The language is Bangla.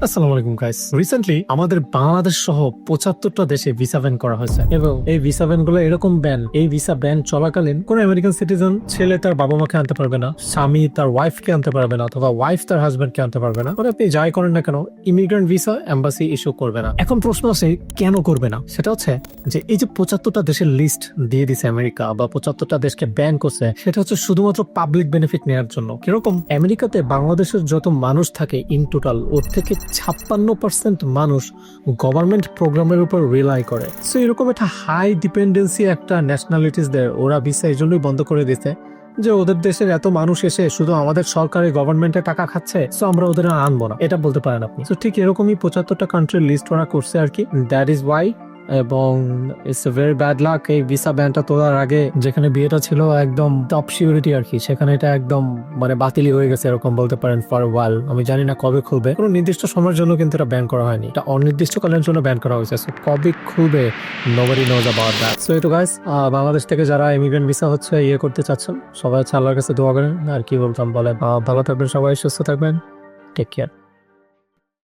আসসালামু আলাইকুম গাইস। রিসেন্টলি আমাদের বাংলাদেশ সহ 75টা দেশে ভিসা ব্যান করা হয়েছে এবং এই ভিসা ব্যান গুলো এরকম ব্যান, এই ভিসা ব্যান চলাকালীন কোন আমেরিকান সিটিজেন ছেলে তার বাবা মাকে আনতে পারবে না, স্বামী তার ওয়াইফকে আনতে পারবে না, অথবা ওয়াইফ তার হাজবেন্ডকে আনতে পারবে না। মানে আপনি যাই করেন না কেন ইমিগ্রেন্ট ভিসা এম্বাসি ইস্যু করবে না। এখন প্রশ্ন আছে কেন করবে না? সেটা হচ্ছে যে এই যে 75টা দেশের লিস্ট দিয়ে দিছে আমেরিকা বা 75টা দেশকে ব্যান করছে, সেটা হচ্ছে শুধুমাত্র পাবলিক বেনিফিট নেওয়ার জন্য। কিরকম আমেরিকাতে বাংলাদেশের যত মানুষ থাকে ইন টোটাল, ওর থেকে 56% মানুষ গভর্নমেন্ট প্রোগ্রামের উপর রিলাই করে। সো এরকম একটা হাই ডিপেন্ডেন্সি একটা ন্যাশনালিটিসদের ওরা ভিসা এই জন্যই বন্ধ করে দিতে যে ওদের দেশের এত মানুষ এসে শুধু আমাদের সরকারি গভর্নমেন্টের টাকা খাচ্ছে, সো আমরা ওদের আনবো না, এটা বলতে পারেন আপনি। তো ঠিক এরকমই 75টা কান্ট্রির লিস্ট ওরা করছে আর কি। দ্যাট ইজ ওয়াই, এবং it's a very bad luck এই ভিসা ব্যানটা তোলার আগে যেখানে বিয়েটা ছিল একদম টপ সিকিউরিটি আর কি, সেখানে এটা একদম মানে বাতিলই হয়ে গেছে এরকম বলতে পারেন ফর ওয়াইল। আমি জানি না কবে খুলবে, কোনো নির্দিষ্ট সময়ের জন্য কিন্তু এটা ব্যান করা হয়নি, এটা অনির্দিষ্টকালের জন্য ব্যান করা হয়েছে। সো কবে খুলবে nobody nose about that. So এটু গাইস, বাংলাদেশ থেকে যারা ইমিগ্রেন্ট ভিসা হচ্ছে ইয়ে করতে চাচ্ছেন, সবাই হচ্ছে আল্লাহর কাছে দোয়া করেন। আর কি বলতাম বলে, ভালো থাকবেন সবাই, সুস্থ থাকবেন, টেক কেয়ার।